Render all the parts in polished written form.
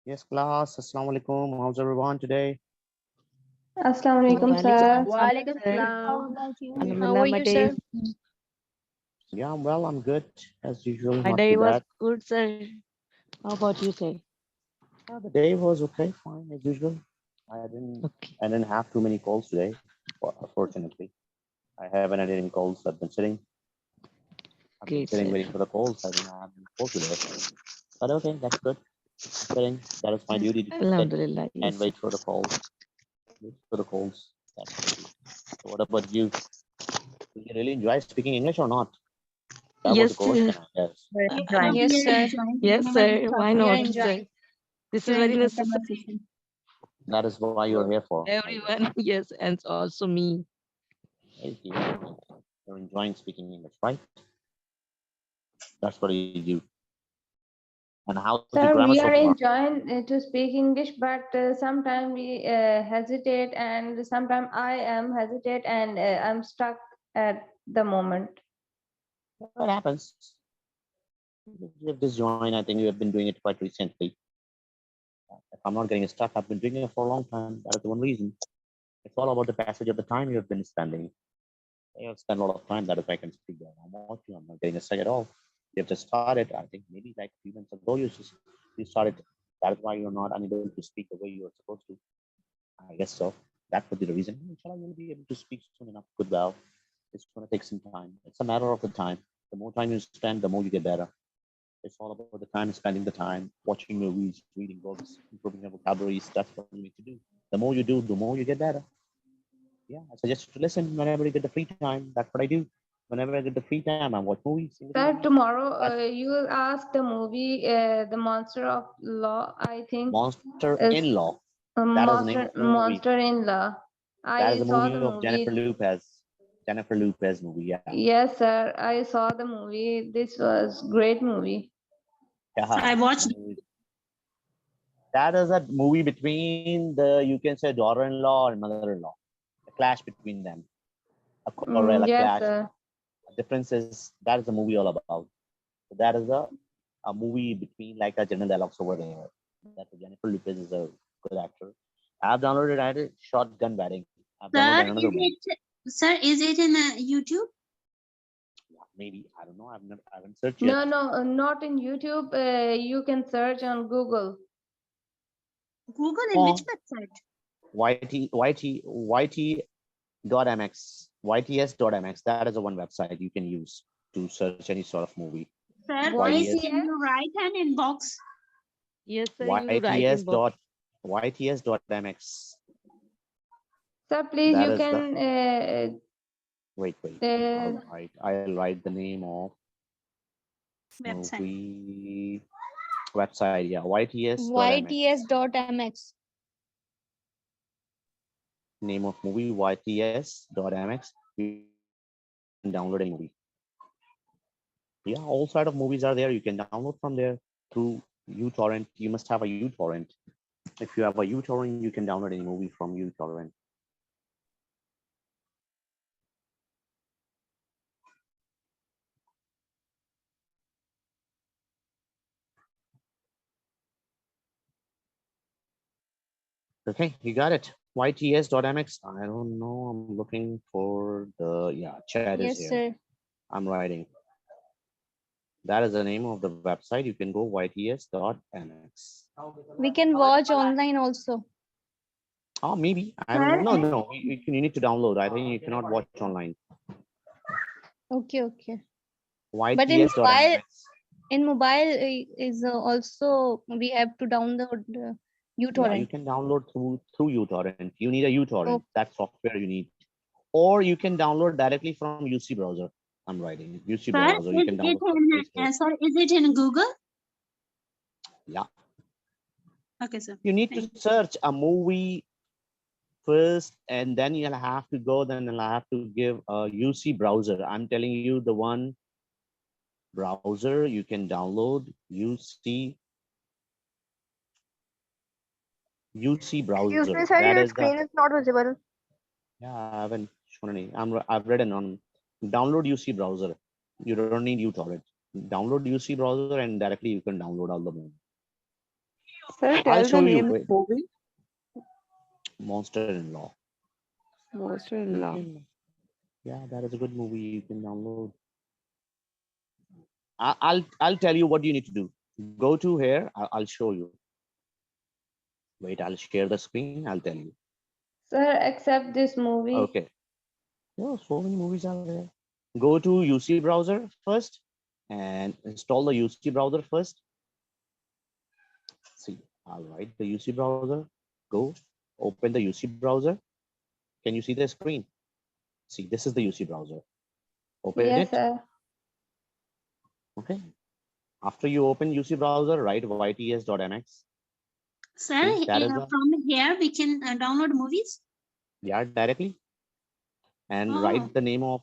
Yes, class. Assalamu alaikum. How's everyone today? Assalamu alaikum, sir. Walaikum Sir. salam. How Alhamdulillah, are my you, day, sir? Yeah, I'm well. I'm good as usual. my Not too day was bad. good, sir. How about you, sir? Yeah, the day was okay, fine as usual. I didn't. Okay, I didn't have too many calls today. Fortunately, I haven't had any calls. I've been sitting. I've been great, sitting sir. waiting for the calls. I didn't have any calls today. But okay, that's good. I'm sitting. That is my duty to sit Alhamdulillah, and yes, sir. wait for the calls. Wait for the calls. That's what I do. So what about you? Do you really enjoy speaking English or not? That was the Yes, sir. question, I guess. We're enjoying. Yes, sir. Yes, sir. Why We are not, enjoying. sir? This is very necessary That is why you're here for, for I guess. everyone. Yes, and also me. Right? You're enjoying speaking English, right? That's what you do. And how's the Sir, grammar we so are far? enjoying to speak English, but sometimes we hesitate, and sometimes I am hesitate, and I'm stuck at the moment. What happens? You have just joined. I think you have been doing it quite recently. If I'm not getting stuck, I've been doing it for a long time. That is the one reason. It's all about the passage of the time you have been spending. You have spent a lot of time. That if I can speak that I'm watching, I'm not getting stuck at all. You have just started. I think maybe like a few months ago, you started. That is why you're not unable to speak the way you are supposed to. I guess so. That would be the reason. Inshallah, you'll be able to speak soon enough. Good well. It's going to take some time. It's a matter of the time. The more time you spend, the more you get better. It's all about the time, spending the time, watching movies, reading books, improving your vocabularies. That's what you need to do. The more you do, the more you get better. Yeah, I suggest you to listen whenever you get the free time. That's what I do. Whenever I get the free time, I watch movies, English Sir, movies. tomorrow That's you will ask the movie, The Monster of Law, I think. Monster Is in Law. That is the name of the movie. Monster in Law. That is I the saw movie the of Jennifer movie. Lopez. Jennifer Lopez movie. Yeah. Yes, sir. I saw the movie. This was great movie. Yeah. I watched. That is a movie between the, you can say, daughter-in-law and mother-in-law. The clash between them. A quarrel, a Yes, clash. sir. Difference is that is the movie all about. So that is a movie between like a general dialogues over there. That Jennifer Lopez is a good actor. I've downloaded. I did Shotgun Wedding. I've Sir, downloaded another one. is it in YouTube? Yeah, maybe I don't know. I haven't searched yet. No, not in YouTube. You can search on Google. Google in which Oh, website? YT.mx, YTS.mx. That is the one website you can use to search any sort of movie. Sir, What please is can you write an inbox? Yes, sir. You write YTS in box. dot YTS.mx. Sir, please, That you is the can. wait. Uh, I'll write the name of Website. movie website. Yeah, YTS.mx. YTS.mx. Name of movie YTS.mx. You can download any movie. Yeah, all sort of movies are there. You can download from there through uTorrent. You must have a uTorrent. If you have a uTorrent, you can download any movie from uTorrent. Okay, you got it. YTS.mx. I don't know. I'm looking for the, yeah, chat is Yes, here. sir. I'm writing. That is the name of the website. You can go YTS.mx. We can watch online also. Oh, maybe. I don't know. No. You need to download. I think you cannot watch online. Okay, okay. But YTS.mx. in mobile is also we have to download Yeah, uTorrent. you can download through uTorrent. You need a uTorrent. Oh. That software you need. Or you can download directly from UC browser. I'm writing UC Sir, browser. You can download from Play Store. sir, is it in Google? Yeah. Okay, sir. You need to search a movie first, and then you'll have to go. Then you'll have to give a UC browser. I'm telling you the one browser you can download UC browser. Excuse me, sir, That your is the, screen is not visible. yeah, I haven't shown any. I've written on download UC browser. You don't need uTorrent. Download UC browser and directly you can download all the movie. Sir, I'll tell the show you. name of Wait. movie. Monster-in-Law. Monster-in-Law. Yeah, that is a good movie. You can download. I'll tell you what you need to do. Go to here. I'll show you. Wait, I'll share the screen. I'll tell you. Sir, accept this movie. Okay. Yeah, so many movies are there. Go to UC browser first and install the UC browser first. See, I'll write the UC browser. Go open the UC browser. Can you see the screen? See, this is the UC browser. Open Yes, it. sir. Okay. After you open UC browser, write yts.mx. Sir, that is the from here we can download movies. yeah directly and Oh. write the name of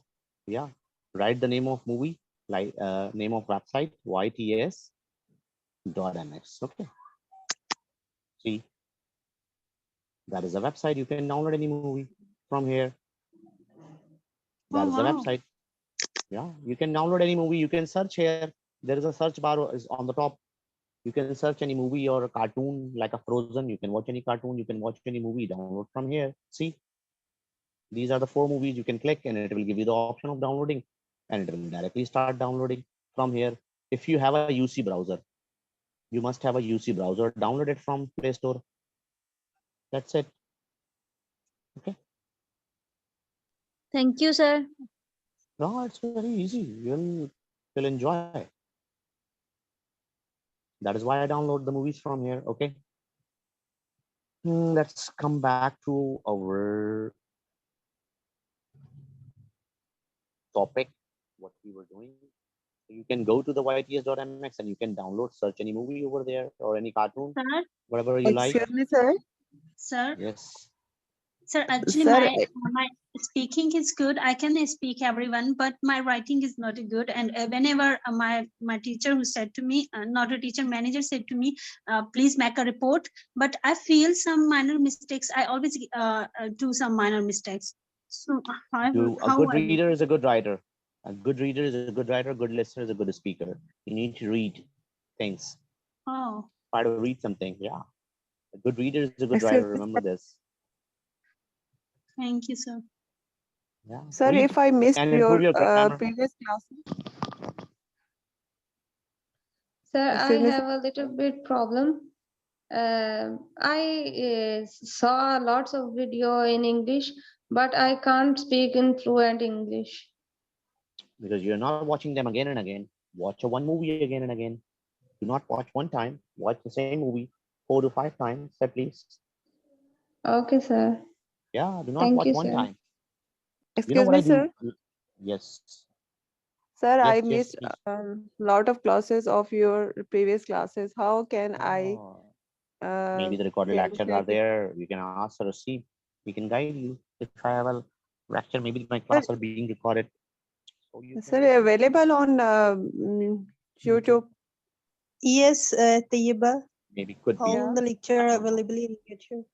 write the name of movie like name of website yts.mx. Okay. See, that is the website. You can download any movie from here. That Oh, is the wow. website. Yeah, you can download any movie. You can search here. There is a search bar is on the top. You can search any movie or a cartoon like a Frozen. You can watch any cartoon. You can watch any movie. Download from here. See, these are the 4 movies. You can click and it will give you the option of downloading, and it will directly start downloading from here. If you have a UC browser, you must have a UC browser. Download it from Play Store. That's it. Okay. Thank you, sir. No, it's very easy. You'll enjoy. That is why I download the movies from here. Okay. Let's come back to our topic, what we were doing. So you can go to the yts.mx and you can download, search any movie over there or any cartoon, Sir, whatever you like. Excuse me, sir. sir, Yes. sir. Actually, Sir, my speaking is good. I can speak everyone, but my writing is not good. And whenever my teacher who said to me, not a teacher, manager said to me, please make a report. But I feel some minor mistakes. I always do some minor mistakes. So A how good I reader is a good writer. A good reader is a good writer. Good listener is a good speaker. You need to read things. oh. Try to read something. Yeah. A good reader is a good excuse writer. me, Remember this. Thank you, sir. Yeah. sir, Read if I missed and your improve your grammar. previous class, Sir, I excuse me, sir. have a little bit problem. I saw lots of video in English, but I can't speak in fluent English. Because you're not watching them again and again. Watch a one movie again and again. Do not watch one time. Watch the same movie 4 to 5 times at least. Okay, sir. Yeah, do not Thank watch you, one sir. time. You know Excuse what I me, do? sir. Yes. Sir, I Yes, missed please. lot of classes of your previous classes. How can I Oh, uh, maybe the recorded can lectures check are it? there. You can ask or receive. We can guide you. If I have a lecture, maybe my Sir, class are being recorded. So you can sir, available on YouTube. Yes, Tayyiba, maybe could be. Yeah. all the lecture are available in YouTube.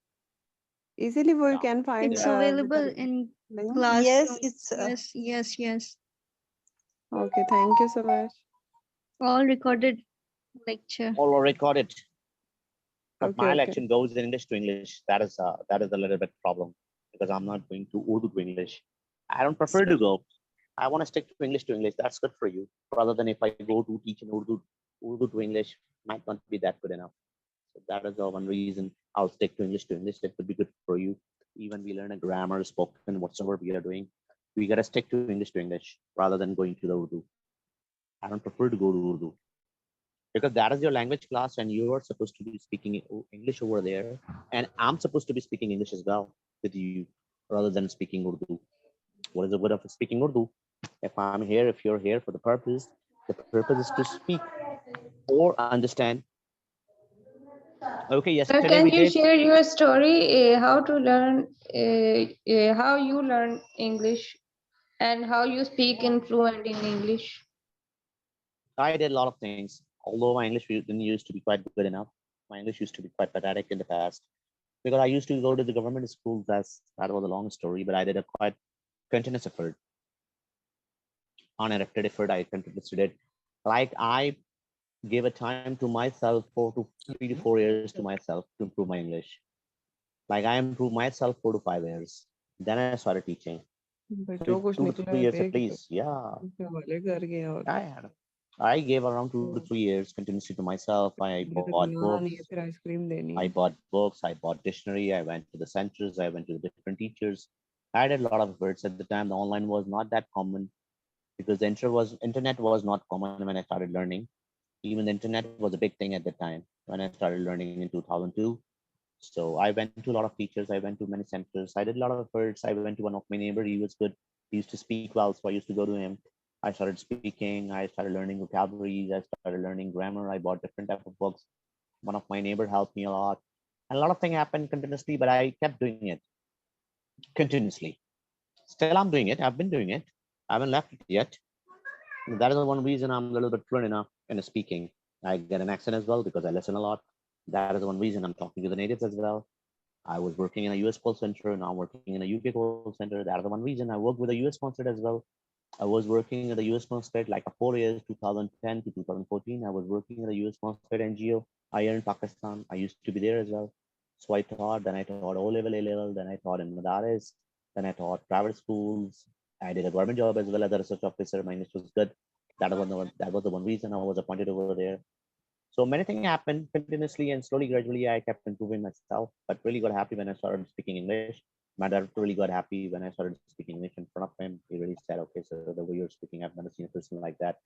Easily we Yeah, can find It's there. with available the in link. classroom. Yes, it's Yes, yes, yes. Okay, thank you so much. All recorded lecture. All are recorded. But Okay, my okay. lecture goes in English to English. That is a little bit problem because I'm not going to Urdu to English. I don't prefer to go. I want to stick to English to English. That's good for you. Rather than if I go to teach in Urdu to English might not be that good enough. So that is the one reason I'll stick to English to English. That could be good for you. Even we learn a grammar, spoken, whatsoever we are doing, we gotta stick to English rather than going to the Urdu. I don't prefer to go to Urdu because that is your language class and you are supposed to be speaking English over there, and I'm supposed to be speaking English as well with you rather than speaking Urdu. What is the good of speaking Urdu? If I'm here, if you're here for the purpose is to speak or understand. Okay, Sir, yesterday can we you did. share your story, how to learn, how you learn English and how you speak in fluent in English? I did a lot of things. Although my English didn't used to be quite good enough, my English used to be quite pathetic in the past because I used to go to the government school. That was a long story, but I did a quite continuous effort, uninterrupted effort. I continuously did. Like I gave a time to myself for 3 to 4 years to myself to improve my English. Like I improved myself 4 to 5 years. Then I started teaching. But So जो कुछ 2 to निकला 3 है years at देख तो least. Yeah, वाले कर गए और I had. I gave around 2 to 3 years continuously to myself. I ये तो bought बनाना नहीं है books. फिर आइसक्रीम देनी I है bought books. I bought dictionary. I went to the centers. I went to the different teachers. I did a lot of efforts at the time. The online was not that common because the internet was not common when I started learning. Even the internet was a big thing at the time when I started learning in 2002. So I went to a lot of teachers. I went to many centers. I did a lot of efforts. I went to one of my neighbor. He was good. He used to speak well, so I used to go to him. I started speaking. I started learning vocabularies. I started learning grammar. I bought different type of books. One of my neighbor helped me a lot, and a lot of things happened continuously. But I kept doing it continuously. Still, I'm doing it. I've been doing it. I haven't left it yet. That is the one reason I'm a little bit fluent enough in speaking. I get an accent as well because I listen a lot. That is the one reason I'm talking to the natives as well. I was working in a US call center, now I'm working in a UK call center. That is the one reason I work with a US consulate as well. I was working at the US consulate like a 4 years, 2010 to 2014. I was working at the US consulate NGO here in Pakistan. I used to be there as well. So I taught, then I taught O level, A level, then I taught in Madaris, then I taught private schools. I did a government job as well as a research officer. My English was good. That was the one reason I was appointed over there. So many things happened continuously and slowly, gradually, I kept improving myself, but really got happy when I started speaking English. My director really got happy when I started speaking English in front of him. He really said, okay, so the way you're speaking, I've never seen a person like that.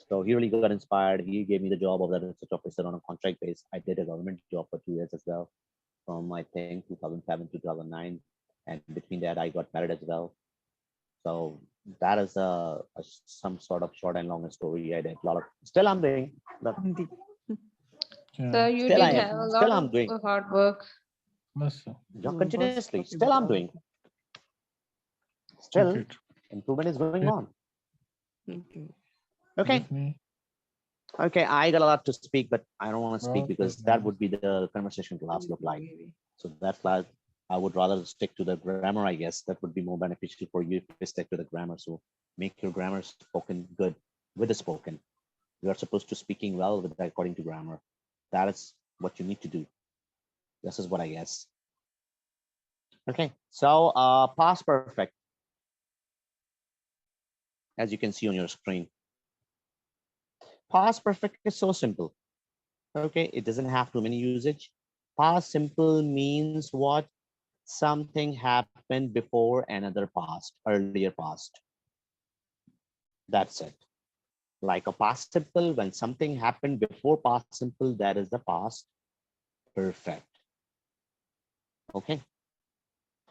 So he really got inspired. He gave me the job of the research officer on a contract base. I did a government job for 2 years as well, from I think 2007 to 2009. And between that, I got married as well. So that is some sort of short and long story. I did a lot of, still I'm doing, but Hindi So you still did I am, have a still lot I'm of doing. hard work. बस Not बस continuously. काफी Still, I'm बता doing. रहे Still, ठीक improvement is going on. थे Okay. Disney. Okay. I got a lot to speak, but I don't want to speak Okay, because that would be the conversation class look like. So that's like I would rather stick to the grammar, I guess. That would be more beneficial for you if you stick to the grammar. So make your grammar spoken good with the spoken. You are supposed to speaking well with according to grammar. That is what you need to do. This is what I guess. Okay. So past perfect, as you can see on your screen. Past perfect is so simple. Okay, it doesn't have too many usage. Past simple means what? Something happened before another past, earlier past. That's it. Like a past simple, when something happened before past simple, that is the past perfect. Okay.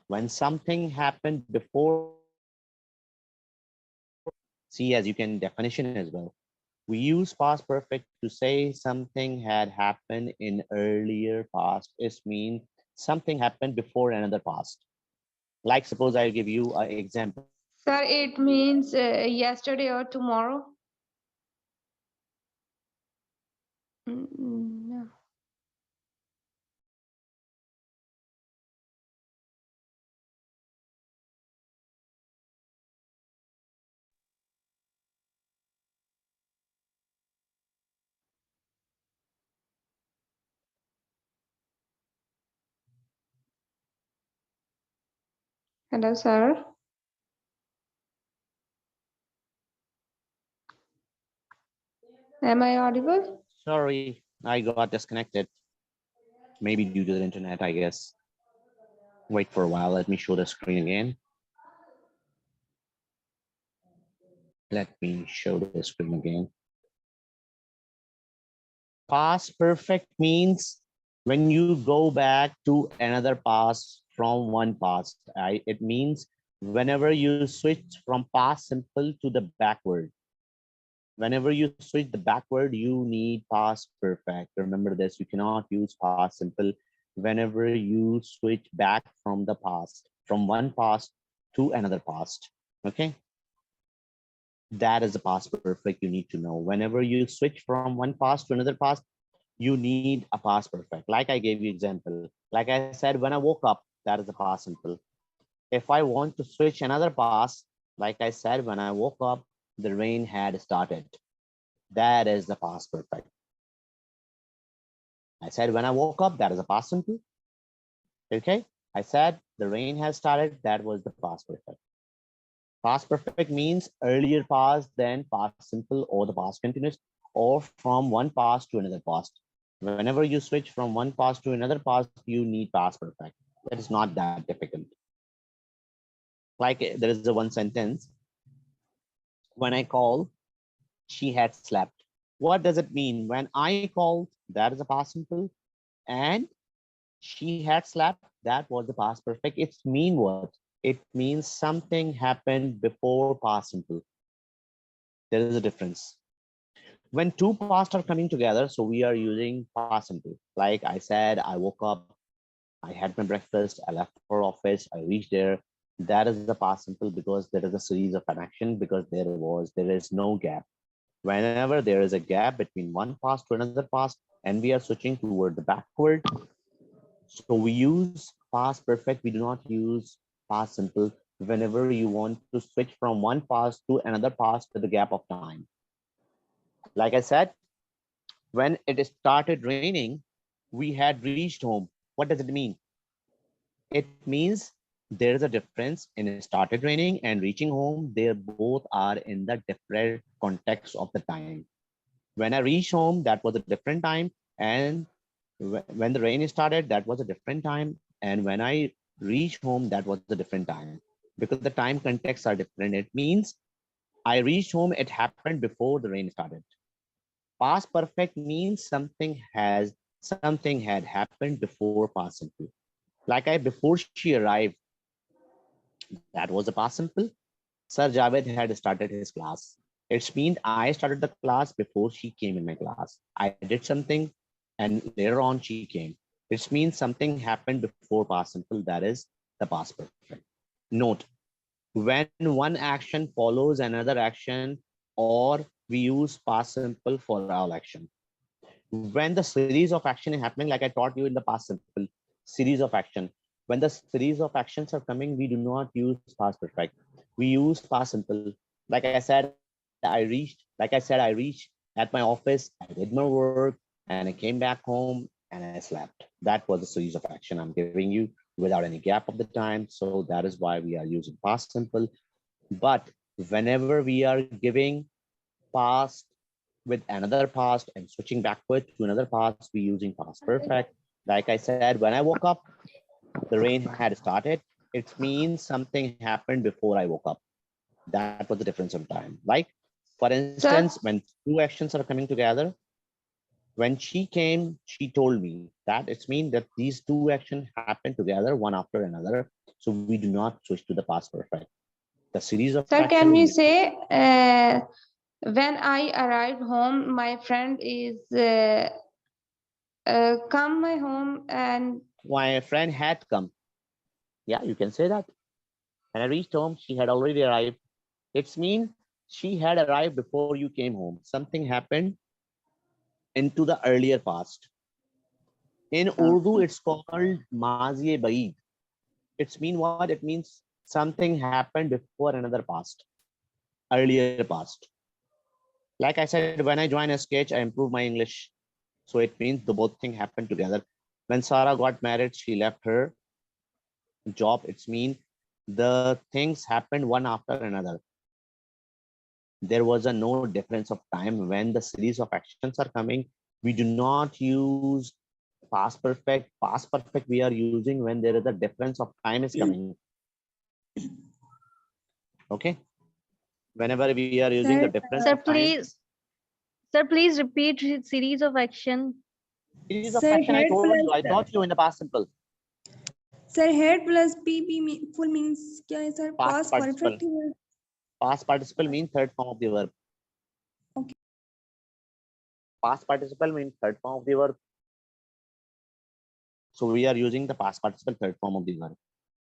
When something happened before, see, as you can definition as well. We use past perfect to say something had happened in earlier past. It means something happened before another past. Like suppose I'll give you an example. Sir, it means yesterday or tomorrow. No. Hello, sir. Am I audible? Sorry, I got disconnected. Maybe due to the internet, I guess. Wait for a while. Let me show the screen again. Let me show the screen again. Past perfect means when you go back to another past from one past. It means whenever you switch from past simple to the backward. Whenever you switch the backward, you need past perfect. Remember this, you cannot use past simple whenever you switch back from the past, from one past to another past. Okay. That is the past perfect you need to know. Whenever you switch from one past to another past, you need a past perfect. Like I gave you example. Like I said, when I woke up, that is the past simple. If I want to switch another past, like I said, when I woke up, the rain had started. That is the past perfect. I said when I woke up, that is a past simple. Okay. I said the rain has started. That was the past perfect. Past perfect means earlier past, then past simple, or the past continuous, or from one past to another past. Whenever you switch from one past to another past, you need past perfect. That is not that difficult. Like there is the one sentence. When I call, she had slept. What does it mean? When I called, that is a past simple, and she had slept, that was the past perfect. It's mean what? It means something happened before past simple. There is a difference. When two past are coming together, so we are using past simple. Like I said, I woke up, I had my breakfast, I left for office, I reached there. That is the past simple because there is a series of an action because there is no gap. Whenever there is a gap between one past to another past and we are switching toward the backward, so we use past perfect, we do not use past simple whenever you want to switch from one past to another past with the gap of time. Like I said, when it started raining, we had reached home. What does it mean? It means there is a difference in it started raining and reaching home. They both are in the different context of the time. When I reached home, that was a different time. And when the rain started, that was a different time. And when I reached home, that was a different time because the time contexts are different. It means I reached home, it happened before the rain started. Past perfect means something had happened before past simple. Like before she arrived, that was the past simple. Sir Javed had started his class. It means I started the class before she came in my class. I did something and later on she came. It means something happened before past simple. That is the past perfect. Note, when one action follows another action or we use past simple for all action. When the series of action is happening, like I taught you in the past simple, series of action. When the series of actions are coming, we do not use past perfect. We use past simple. Like I said, I reached at my office, I did my work, and I came back home and I slept. That was the series of action I'm giving you without any gap of the time. So that is why we are using past simple. But whenever we are giving past with another past and switching backward to another past, we using past perfect. Like I said, when I woke up, the rain had started. It means something happened before I woke up. That was the difference of time. Like, for instance, when two actions are coming together, when she came, she told me that it means that these two actions happen together one after another. So we do not switch to the past perfect. The series of Sir, can action. you say when I arrived home, my friend is come my home and My friend had come. Yeah, you can say that. When I reached home, she had already arrived. It's mean she had arrived before you came home. Something happened into the earlier past. In Urdu, it's called Mazi Baid. It's mean what? It means something happened before another past, earlier past. Like I said, when I joined a sketch, I improved my English. So it means the both thing happened together. When Sarah got married, she left her job. It's mean the things happened one after another. There was a no difference of time when the series of actions are coming. We do not use past perfect. Past perfect we are using when there is a difference of time is coming. Okay. Whenever we are using the difference Sir, of time. please repeat series of action. Series of Sir, action, I head told you, I plus taught you in the past simple. sir head plus PP full means क्या है sir? Past Past participle. perfect word. Past participle means third form of the verb. Okay. Past participle means third form of the verb. So we are using the past participle third form of the verb.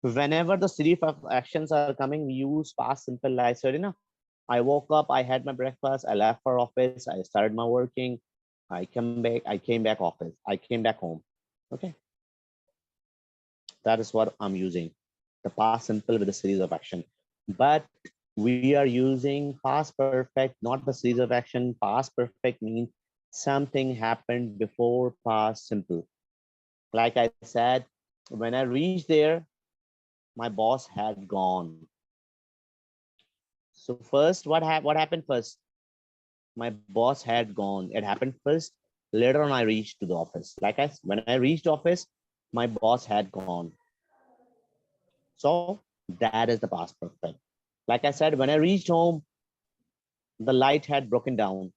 Whenever the series of actions are coming, we use past simple. Like I said, you know, I woke up, I had my breakfast, I left for office, I started my working, I came back office, I came back home. Okay. That is what I'm using. The past simple with a series of action. But we are using past perfect, not the series of action. Past perfect means something happened before past simple. Like I said, when I reached there, my boss had gone. So first, what happened first? My boss had gone. It happened first. Later on, I reached to the office. When I reached office, my boss had gone. So that is the past perfect. Like I said, when I reached home, the light had broken down.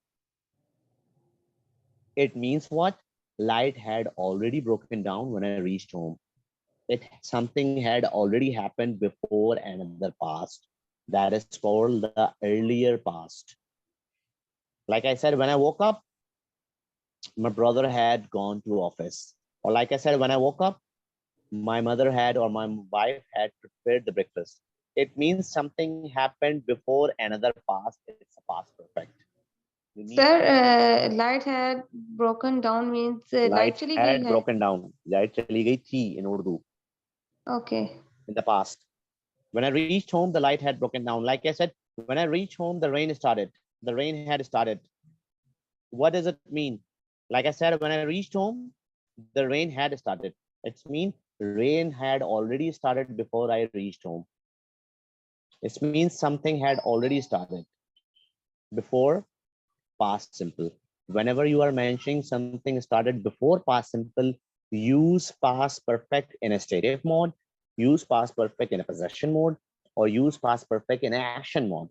It means what? Light had already broken down when I reached home. Something had already happened before another past. That is called the earlier past. Like I said, when I woke up, my brother had gone to office. Or like I said, when I woke up, my mother had or my wife had prepared the breakfast. It means something happened before another past. It's a past perfect. Sir, light had broken down means light Light chali gayi had hai. broken down. Light chali gayi thi in Urdu Okay. in the past. When I reached home, the light had broken down. Like I said, when I reached home, the rain started. The rain had started. What does it mean? Like I said, when I reached home, the rain had started. It means rain had already started before I reached home. It means something had already started before past simple. Whenever you are mentioning something started before past simple, use past perfect in a stative mode, use past perfect in a possession mode, or use past perfect in action mode.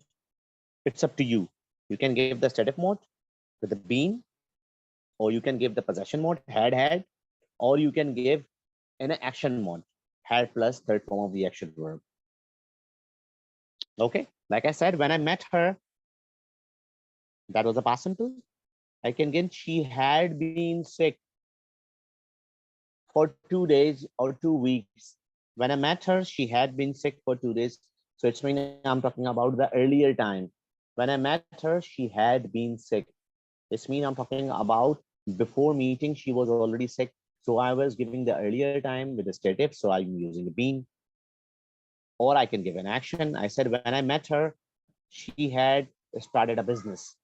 It's up to you. You can give the stative mode with the been, or you can give the possession mode, had, or you can give in an action mode, had plus third form of the action verb. Okay, like I said, when I met her, that was a past simple. I can get she had been sick for 2 days or 2 weeks. When I met her, she had been sick for 2 days. So it's mean I'm talking about the earlier time. When I met her, she had been sick. This means I'm talking about before meeting, she was already sick. So I was giving the earlier time with the stative. So I'm using the been. Or I can give an action. I said, when I met her, she had started a business.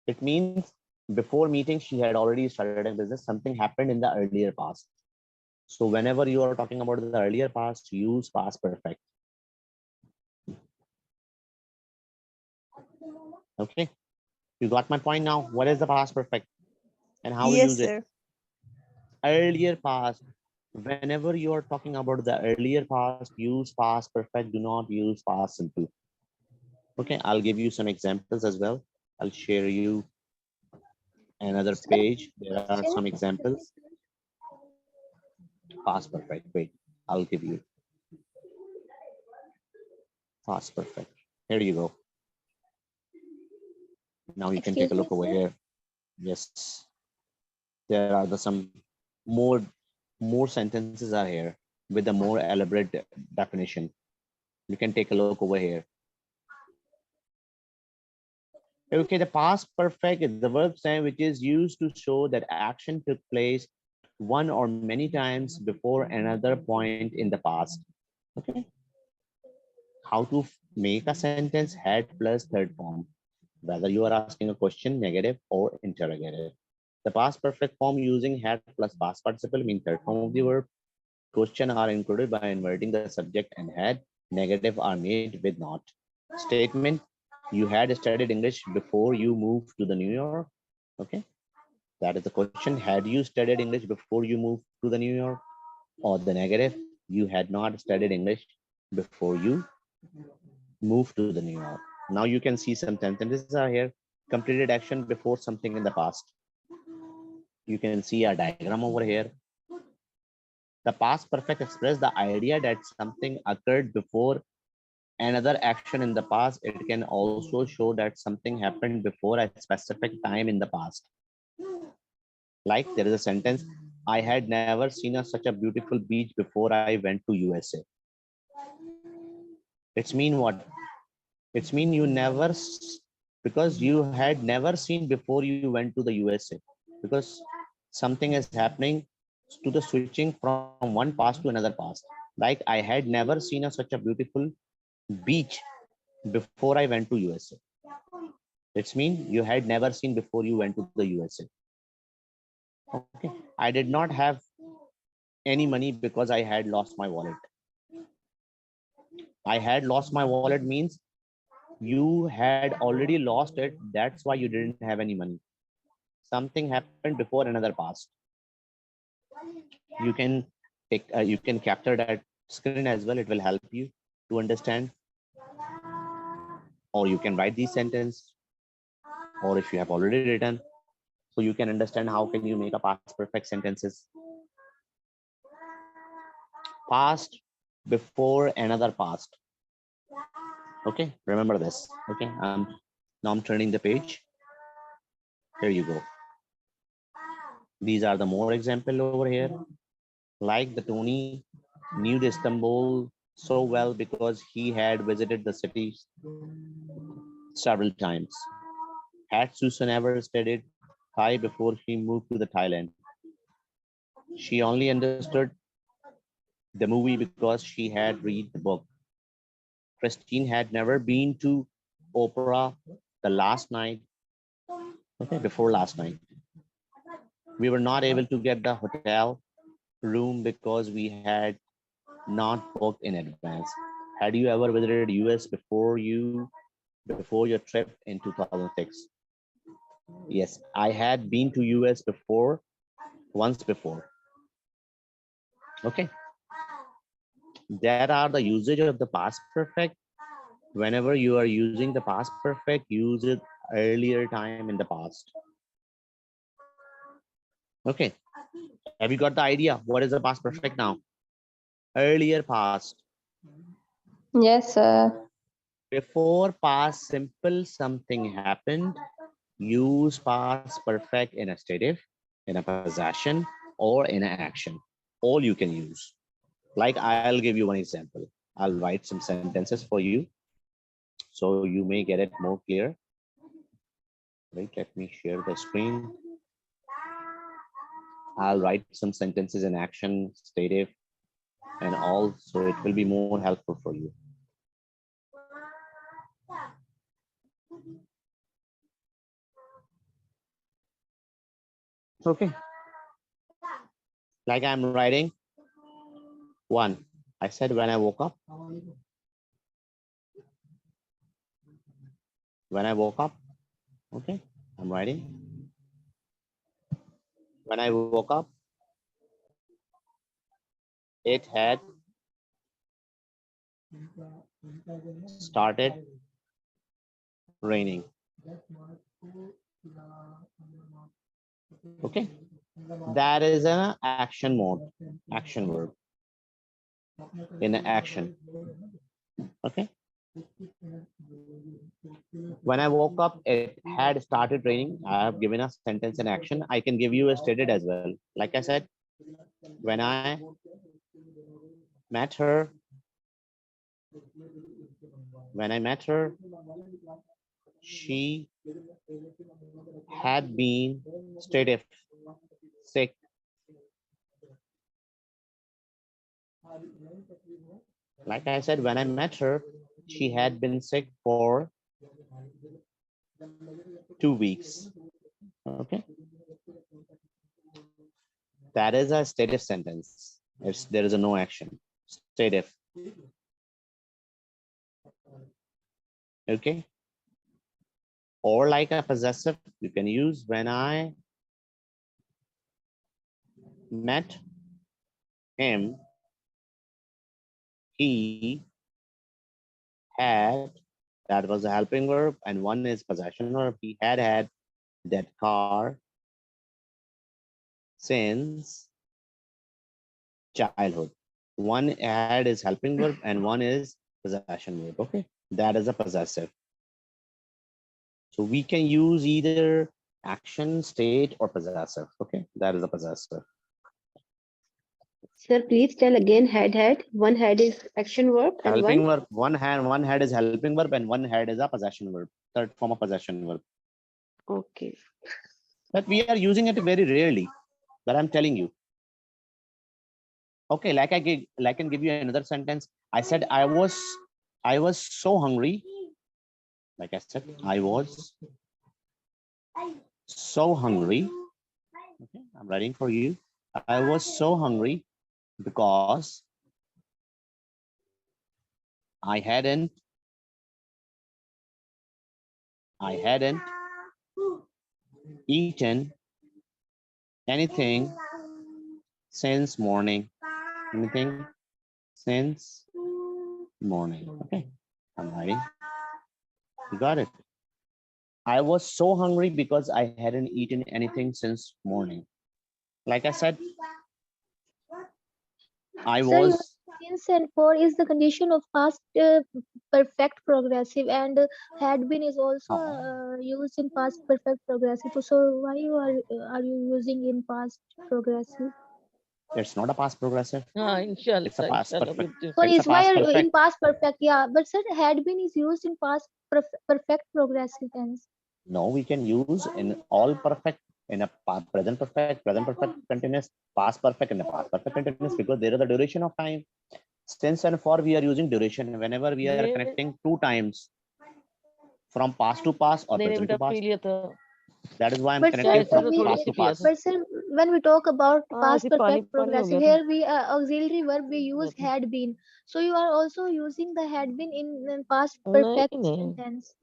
It means before meeting, she had already started a business. Something happened in the earlier past. So whenever you are talking about the earlier past, use past perfect. Okay, you got my point now. What is the past perfect and how we Yes, use it? sir. Earlier past. Whenever you are talking about the earlier past, use past perfect. Do not use past simple. Okay, I'll give you some examples as well. I'll share you another page. There are some examples. Past perfect. Wait, I'll give you past perfect. Here you go. Now you can take a look over here. Yes, there are some more sentences are here with a more elaborate definition. You can take a look over here. Okay, the past perfect is the verb time which is used to show that action took place one or many times before another point in the past. Okay, how to make a sentence had plus third form, whether you are asking a question, negative or interrogative. The past perfect form using had plus past participle means third form of the verb. Question are included by inverting the subject and had. Negative are made with not. Statement, you had studied English before you moved to the New York. Okay, that is the question. Had you studied English before you moved to the New York? Or the negative, you had not studied English before you moved to the New York. Now you can see some sentences are here. Completed action before something in the past. You can see a diagram over here. The past perfect express the idea that something occurred before another action in the past. It can also show that something happened before a specific time in the past. Like there is a sentence, I had never seen such a beautiful beach before I went to USA. It's mean what? It's mean you never, because you had never seen before you went to the USA, because something is happening to the switching from one past to another past. Like I had never seen such a beautiful beach before I went to USA. It's mean you had never seen before you went to the USA. Okay. I did not have any money because I had lost my wallet. I had lost my wallet means you had already lost it. That's why you didn't have any money. Something happened before another past. You can you can capture that screen as well. It will help you to understand, or you can write these sentence, or if you have already written, so you can understand how can you make a past perfect sentences. Past before another past. Okay, remember this. Okay, now I'm turning the page. Here you go. These are the more example over here. Like the Tony knew Istanbul so well because he had visited the city several times. Had Susan ever studied Thai before she moved to the Thailand? She only understood the movie because she had read the book. Christine had never been to opera the last night, okay, before last night. We were not able to get the hotel room because we had not booked in advance. Had you ever visited US before your trip in 2006? Yes, I had been to US before, once before. Okay. That are the usage of the past perfect. Whenever you are using the past perfect, use it earlier time in the past. Okay. Have you got the idea? What is the past perfect now? Earlier past. Yes, sir. Before past simple something happened, use past perfect in a stative, in a possession, or in an action. All you can use. Like I'll give you one example. I'll write some sentences for you so you may get it more clear. Wait, let me share the screen. I'll write some sentences in action, stative, and all, so it will be more helpful for you. Okay. Like I'm writing one. I said when I woke up. When I woke up. Okay. I'm writing. When I woke up, it had started raining. Okay. That is an action mode, action verb in action. Okay. When I woke up, it had started raining. I have given a sentence in action. I can give you a stated as well. Like I said, when I met her, she had been stated sick. Like I said, when I met her, she had been sick for 2 weeks. Okay. That is a stative sentence. There is a no action. Stative. Okay. Or like a possessive, you can use when I met him, he had, that was a helping verb, and one is possession verb. He had that car since childhood. One had is helping verb and one is possession verb. Okay, that is a possessive. So we can use either action, state, or possessive. Okay, that is a possessive. Sir, please tell again had. One had is action verb and helping verb. One had is helping verb and one had is a possession verb. Third form of possession verb. Okay. But we are using it very rarely. But I'm telling you. Okay, like I can give you another sentence. I said I was so hungry Like I said, I was so hungry. Okay, I'm writing for you. I was so hungry because I hadn't eaten anything since morning. Anything since morning. Okay, I'm writing. You got it. I was so hungry because I hadn't eaten anything since morning. Like I said, I Sir, your was. since and for is the condition of past perfect progressive, and had been is also used in past perfect progressive. So why are you using in past progressive? It's not a past progressive. Inshallah, It's a past inshallah, perfect. beautiful. Sorry, It's a is why past are you in perfect. past perfect? Yeah, but sir, had been is used in past perfect progressive tense. No, we can use in all perfect, in a present perfect continuous, past perfect, and the past perfect continuous, because there is a duration of time. Since and for, we are using duration whenever we are connecting two times from past to past or present to past. That is why I'm But sir, connecting from we, past to past. but sir, when we talk about past ऐसे पानी perfect पानी हो progressive, गया था। here we auxiliary verb we use had been. So you are also using the had been in past perfect नहीं tense.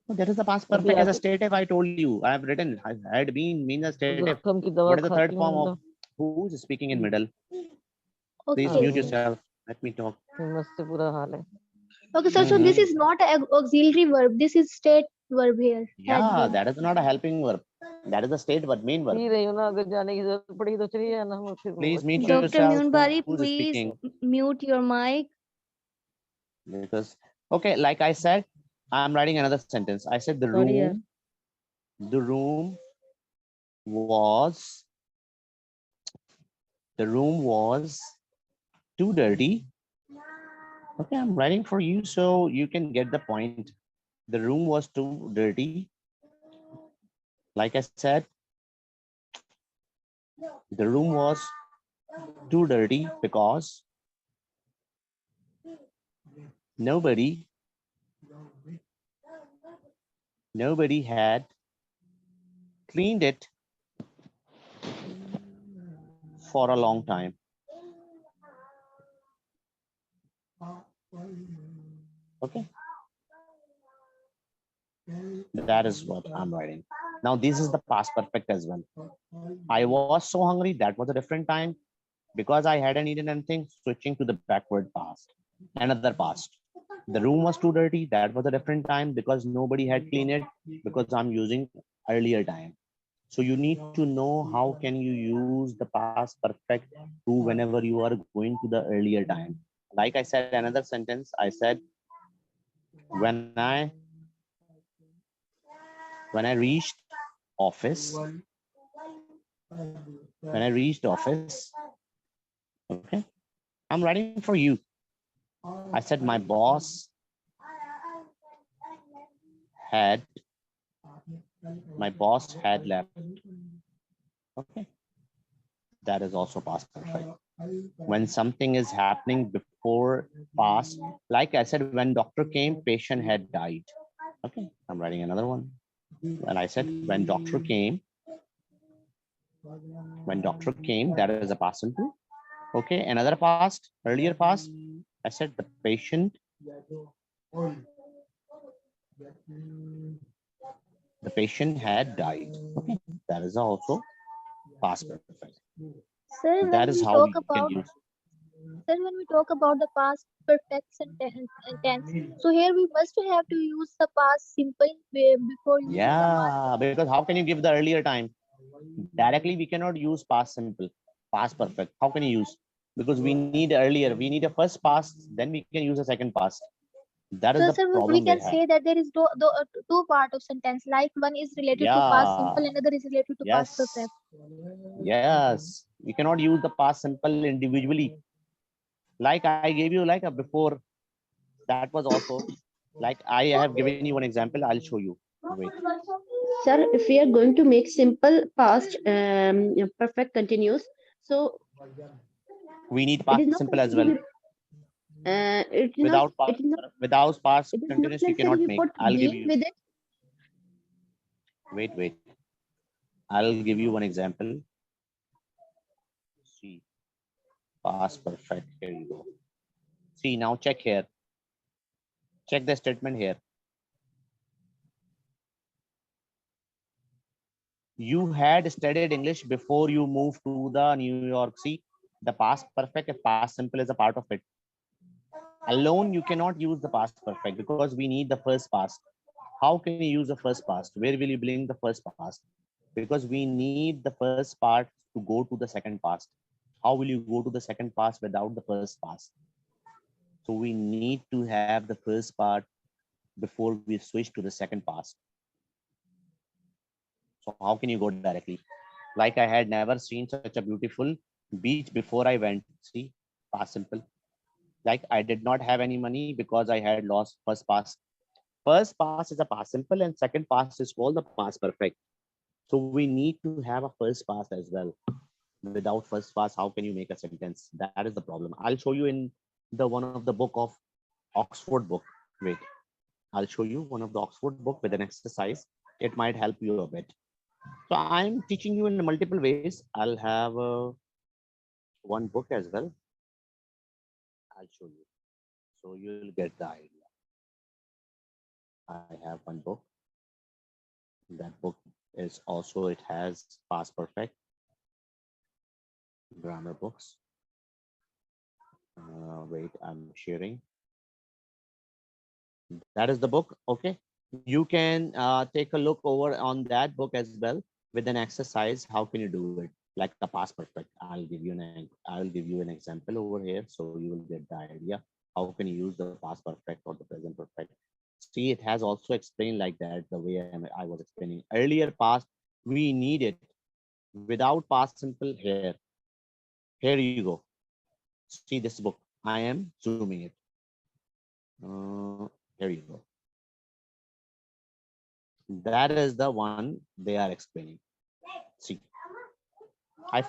Oh, that is the past अभी perfect as a आगे stative. I told you. I have written. Had been means a stative. जोखम की दवा What is the third खाती form हूँ of who is speaking in middle? Please Okay. mute yourself. Let me talk. मस्त बुरा हाल है। Okay, sir. So this is not an auxiliary verb. This is state verb here. Had Yeah, been. that is not a helping verb. That is the state verb, main verb. P रही हूँ ना, अगर जाने की जरूरत पड़ी तो चली जाना, हम फिर वो Please mute Dr. yourself. Munbari, Who is please speaking? mute your mic. Because okay, like I said, I'm writing another sentence. I said the Sorry, yeah. room was too dirty. Okay, I'm writing for you so you can get the point. The room was too dirty. Like I said, the room was too dirty because nobody had cleaned it for a long time. Okay. That is what I'm writing. Now this is the past perfect as well. I was so hungry. That was a different time because I hadn't eaten anything. Switching to the backward past. Another past. The room was too dirty. That was a different time because nobody had cleaned it, because I'm using earlier time. So you need to know how can you use the past perfect to whenever you are going to the earlier time. Like I said, another sentence, I said, when I reached office, okay, I'm writing for you. I said my boss had left. Okay, that is also past perfect. When something is happening before past, like I said, when doctor came, patient had died. Okay, I'm writing another one. And I said when doctor came, that is a past simple. Okay, another past, earlier past, I said the patient had died. Okay, that is also past perfect. Sir, That when is we how talk we can about use. the past perfect tense, so here we must have to use the past simple before using the Yeah, because how can you give the earlier time? Directly we cannot use past simple, past perfect. How can you use? Because we need earlier, we need a first past, then we can use a second past. That is So, the sir, we problem we can have. say that there is two part of sentence, like one is related to past simple, Yeah. another is related to past Yes. perfect. Yes. We cannot use the past simple individually. Like I gave you like a before, that was also like I have given you one example. I'll show you. Wait. Sir, if we are going to make simple past perfect continuous, so We need it is past not simple as well. It is not. Without past, It is not. without past It is not continuous, you necessary cannot we make. put I'll give being you. with it. Wait. I'll give you one example. See, past perfect. Here you go. See, now check here. Check the statement here. You had studied English before you moved to the New York. See, the past perfect and past simple is a part of it. Alone, you cannot use the past perfect because we need the first past. How can you use the first past? Where will you bring the first past? Because we need the first part to go to the second past. How will you go to the second past without the first past? So we need to have the first part before we switch to the second past. So how can you go directly? Like I had never seen such a beautiful beach before I went. See, past simple. Like I did not have any money because I had lost first past. First past is a past simple and second past is called the past perfect. So we need to have a first past as well. Without first past, how can you make a sentence? That is the problem. I'll show you in the one of the book of Oxford book. Wait, I'll show you one of the Oxford book with an exercise. It might help you a bit. So I'm teaching you in multiple ways. I'll have one book as well. I'll show you. So you'll get the idea. I have one book. That book is also, it has past perfect grammar books. Wait, I'm sharing. That is the book. Okay. You can take a look over on that book as well with an exercise. How can you do it? Like a past perfect. I'll give you an example over here so you will get the idea. How can you use the past perfect or the present perfect? See, it has also explained like that the way I was explaining earlier. Past, we need it. Without past simple, here you go. See this book. I am zooming it. Here you go. That is the one they are explaining. See, I,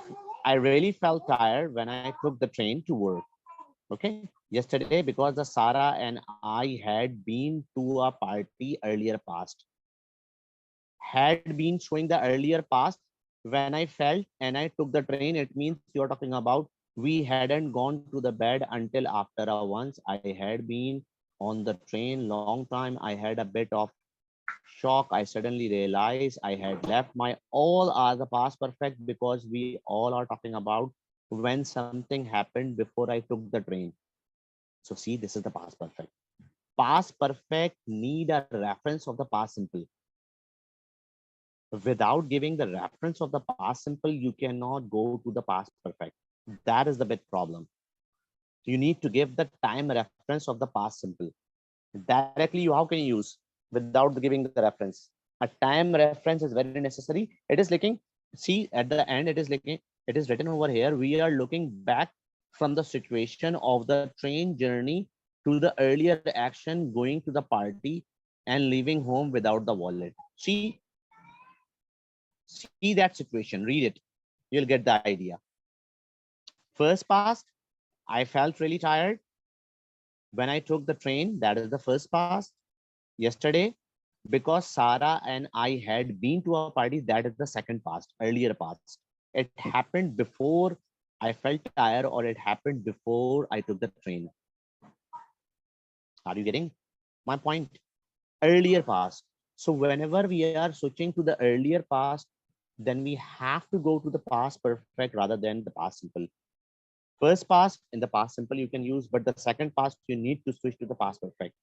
I really felt tired when I took the train to work. Okay, yesterday because the Sarah and I had been to a party earlier past. Had been showing the earlier past. When I felt and I took the train, it means you're talking about we hadn't gone to the bed until after a once. I had been on the train long time. I had a bit of shock. I suddenly realized I had left my all are the past perfect because we all are talking about when something happened before I took the train. So see, this is the past perfect. Past perfect need a reference of the past simple. Without giving the reference of the past simple, you cannot go to the past perfect. That is the big problem. You need to give the time reference of the past simple. Directly, how can you use without giving the reference? A time reference is very necessary. It is looking, see at the end, it is looking, it is written over here. We are looking back from the situation of the train journey to the earlier action going to the party and leaving home without the wallet. See that situation, read it. You'll get the idea. First past, I felt really tired when I took the train. That is the first past. Yesterday, because Sarah and I had been to a party. That is the second past, earlier past. It happened before I felt tired, or it happened before I took the train. Are you getting my point? Earlier past. So whenever we are switching to the earlier past, then we have to go to the past perfect rather than the past simple. First past in the past simple you can use, but the second past you need to switch to the past perfect.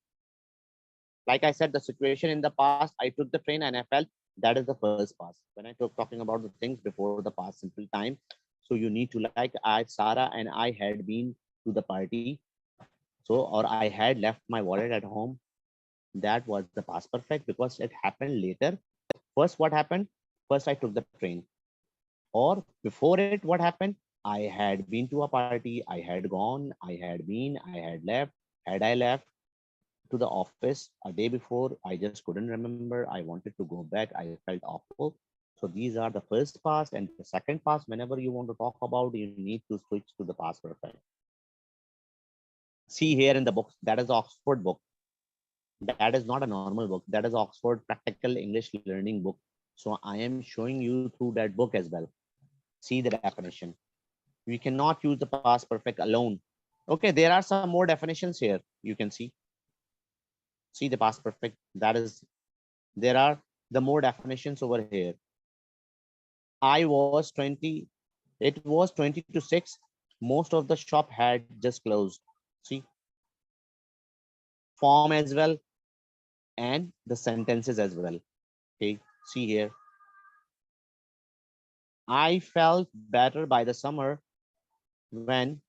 Like I said, the situation in the past, I took the train and I felt, that is the first past. When I took talking about the things before the past simple time, so you need to like Sarah and I had been to the party, so or I had left my wallet at home. That was the past perfect because it happened later. First, what happened? First, I took the train, or before it, what happened? I had been to a party, I had gone, I had been, I had left. Had I left to the office a day before, I just couldn't remember. I wanted to go back. I felt awful. So these are the first past and the second past. Whenever you want to talk about, you need to switch to the past perfect. See here in the book, that is Oxford book. That is not a normal book. That is Oxford Practical English Learning book. So I am showing you through that book as well. See the definition. We cannot use the past perfect alone. Okay, there are some more definitions here. You can see. See the past perfect. That is, there are the more definitions over here. I was 20. It was 20 to 6. Most of the shop had just closed. See, form as well, and the sentences as well. Okay, see here. I felt better by the summer when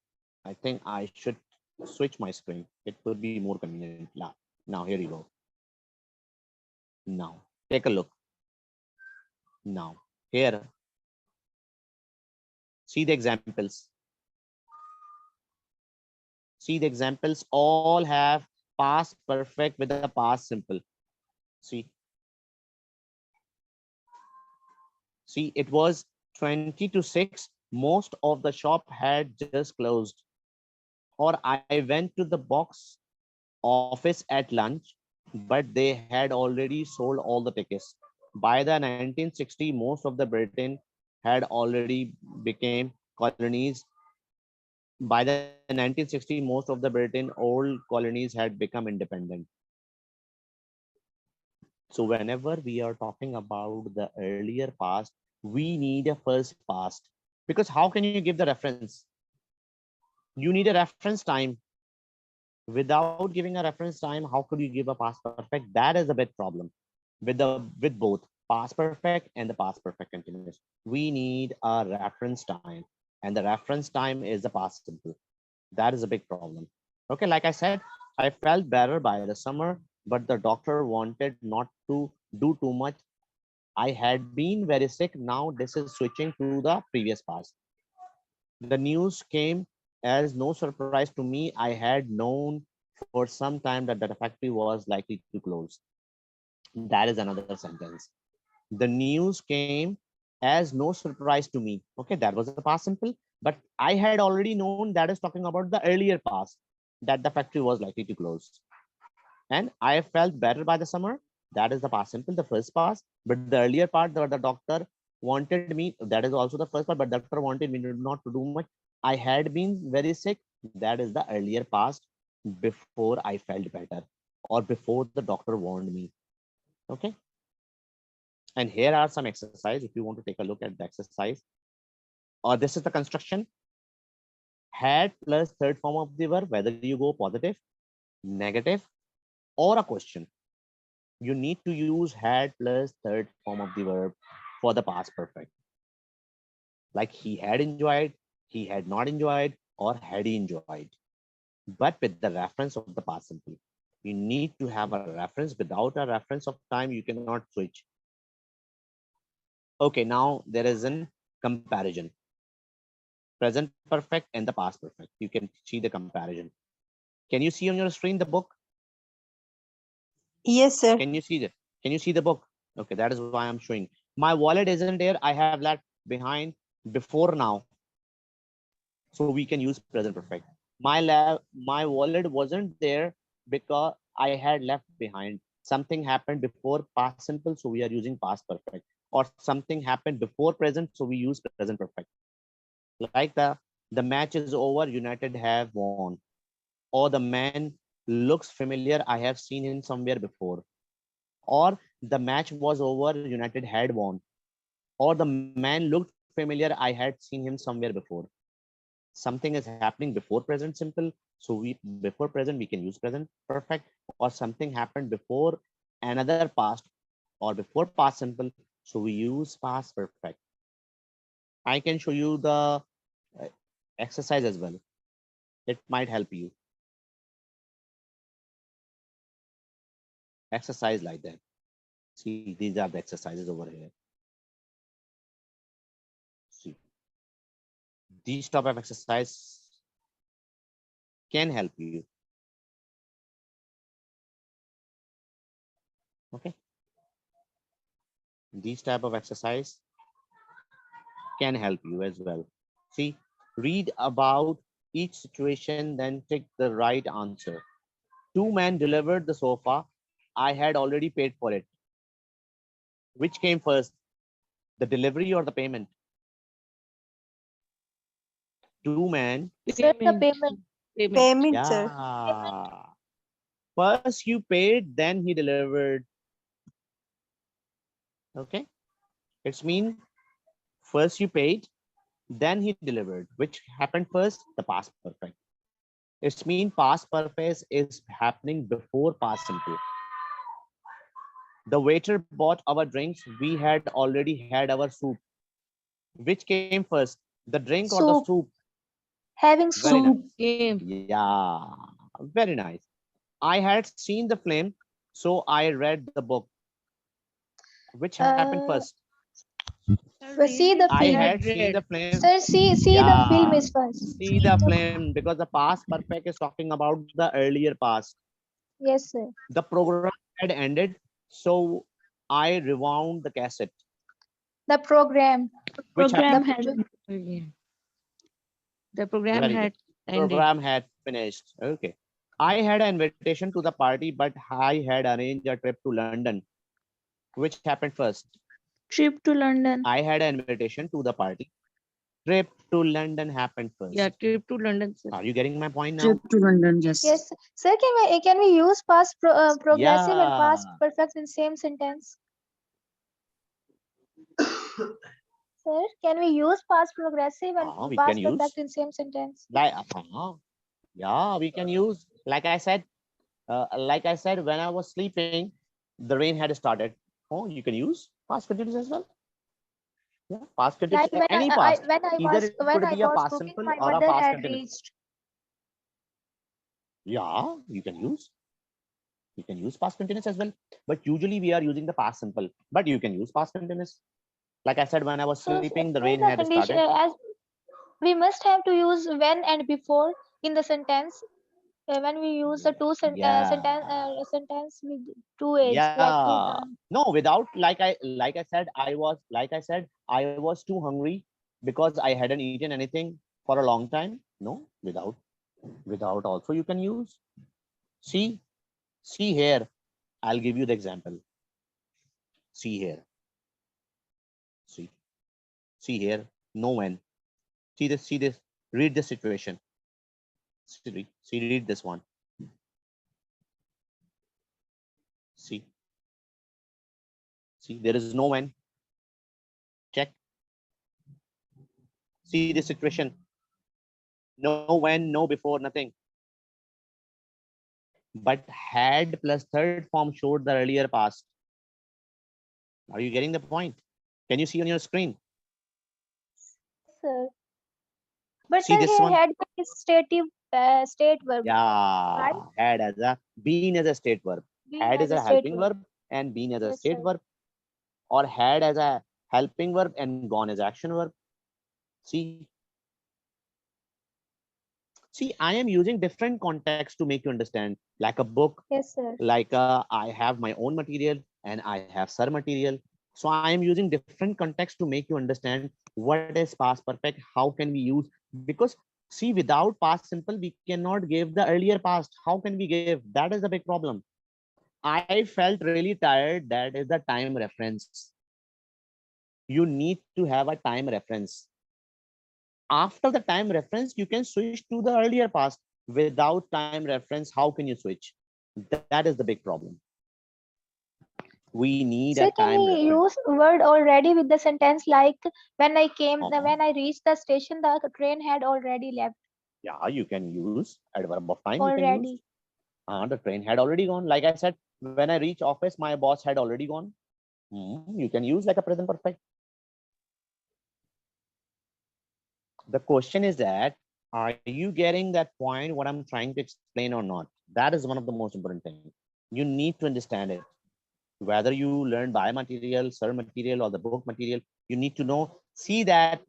I think I should switch my screen. It would be more convenient. Now here you go. Now take a look. Now here, see the examples. See the examples all have past perfect with the past simple. See, see, it was 20 to 6. Most of the shop had just closed. Or I went to the box office at lunch, but they had already sold all the tickets. By the 1960, most of the Britain had already became colonies. By the 1960, most of the Britain old colonies had become independent. So whenever we are talking about the earlier past, we need a first past, because how can you give the reference? You need a reference time. Without giving a reference time, how could you give a past perfect? That is a big problem with both past perfect and the past perfect continuous. We need a reference time, and the reference time is the past simple. That is a big problem. Okay, like I said, I felt better by the summer, but the doctor wanted not to do too much. I had been very sick. Now this is switching to the previous past. The news came as no surprise to me. I had known for some time that the factory was likely to close. That is another sentence. The news came as no surprise to me. Okay, that was the past simple, but I had already known. That is talking about the earlier past, that the factory was likely to close. And I felt better by the summer. That is the past simple, the first past. But the earlier part, the doctor wanted me, that is also the first part, but doctor wanted me not to do much. I had been very sick. That is the earlier past, before I felt better, or before the doctor warned me. Okay. And here are some exercise. If you want to take a look at the exercise, or this is the construction. Had plus third form of the verb, whether you go positive, negative, or a question, you need to use had plus third form of the verb for the past perfect. Like he had enjoyed, he had not enjoyed, or had he enjoyed. But with the reference of the past simple. You need to have a reference. Without a reference of time, you cannot switch. Okay, now there is a comparison. Present perfect and the past perfect. You can see the comparison. Can you see on your screen the book? Yes, sir. Can you see that? Can you see the book? Okay, that is why I'm showing. My wallet isn't there. I have left behind before now. So we can use present perfect. My wallet wasn't there because I had left behind. Something happened before past simple, so we are using past perfect. Or something happened before present, so we use present perfect. Like the match is over, United have won. Or the man looks familiar, I have seen him somewhere before. Or the match was over, United had won. Or the man looked familiar, I had seen him somewhere before. Something is happening before present simple, so we before present we can use present perfect. Or something happened before another past, or before past simple, so we use past perfect. I can show you the exercise as well. It might help you. Exercise like that. See, these are the exercises over here. See, these type of exercise can help you. Okay, these type of exercise can help you as well. See, read about each situation, then tick the right answer. Two men delivered the sofa. I had already paid for it. Which came first, the delivery or the payment? Two men. Sir, the payment. Payment, sir. Yeah. First you paid, then he delivered. Okay. It's mean first you paid, then he delivered. Which happened first? The past perfect. It's mean past perfect is happening before past simple. The waiter bought our drinks. We had already had our soup. Which came first, the drink or the Soup. soup? Having Very soup. nice. Yeah, very nice. I had seen the film, so I read the book. Which happened first? See the I film. had seen the film. Sir, see the film Yeah, is first. see the film, because the past perfect is talking about the earlier past. Yes, sir. The program had ended, so I rewound the cassette. The program. Which Program happened? had. The program Very had good. ended. Program had finished. Okay. I had an invitation to the party, but I had arranged a trip to London. Which happened first? Trip to London. I had an invitation to the party. Trip to London happened first. Yeah, trip to London, sir. Are you getting my point now? Trip to London, yes. Yes, sir. Can we use past progressive and past Yeah. perfect in same sentence? Sir, can we use past progressive and We past can use. perfect in same sentence? Like, yeah, we can use. Like I said, when I was sleeping, the rain had started. Oh, you can use past continuous as well. Yeah, past continuous, Like when any past. Either it when could I be a was past cooking, simple my or a mother past had continuous. reached. Yeah, you can use. You can use past continuous as well. But usually we are using the past simple. But you can use past continuous. Like I said, when I was So, sleeping, the sir, rain the had condition started. as we must have to use when and before in the sentence. When we use a sentence with two age, like two Yeah. terms. No, without, like I said, I was too hungry because I hadn't eaten anything for a long time. No, without also you can use. See here. I'll give you the example. See here. See here. No when. See this. Read the situation. Read this one. See, there is no when. Check. See the situation. No when, no before, nothing. But had plus third form showed the earlier past. Are you getting the point? Can you see on your screen? Sir. But See sir, this here one? had is state verb. Yeah, Right? had as a, been as a state verb. Been Had as is a a state helping verb. verb and been as a Yes, state sir. verb, or had as a helping verb and gone as action verb. See, I am using different context to make you understand. Like a book, Yes, sir. like I have my own material and I have sir material. So I am using different context to make you understand what is past perfect, how can we use, because see, without past simple, we cannot give the earlier past. How can we give? That is the big problem. I felt really tired. That is the time reference. You need to have a time reference. After the time reference, you can switch to the earlier past. Without time reference, how can you switch? That is the big problem. We need Sir, a can time we reference. use word already with the sentence like when I came, Uh-huh. when I reached the station, the train had already left. Yeah, you can use adverb of time. You can use. Already. The train had already gone. Like I said, when I reach office, my boss had already gone. You can use like a present perfect. The question is that, are you getting that point, what I'm trying to explain or not? That is one of the most important things. You need to understand it. Whether you learn biomaterial, sir material, or the book material, you need to know, see that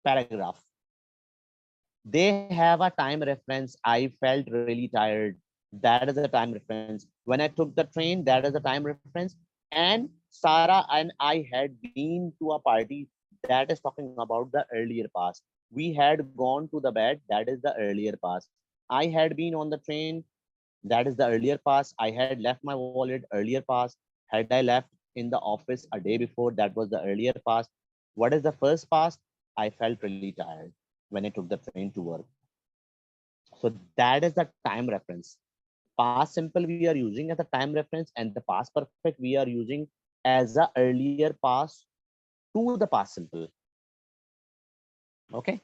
paragraph. They have a time reference. I felt really tired. That is a time reference. When I took the train, that is a time reference. And Sarah and I had been to a party. That is talking about the earlier past. We had gone to the bed. That is the earlier past. I had been on the train. That is the earlier past. I had left my wallet, earlier past. Had I left in the office a day before, that was the earlier past. What is the first past? I felt really tired when I took the train to work. So that is the time reference. Past simple we are using as a time reference, and the past perfect we are using as the earlier past to the past simple. Okay.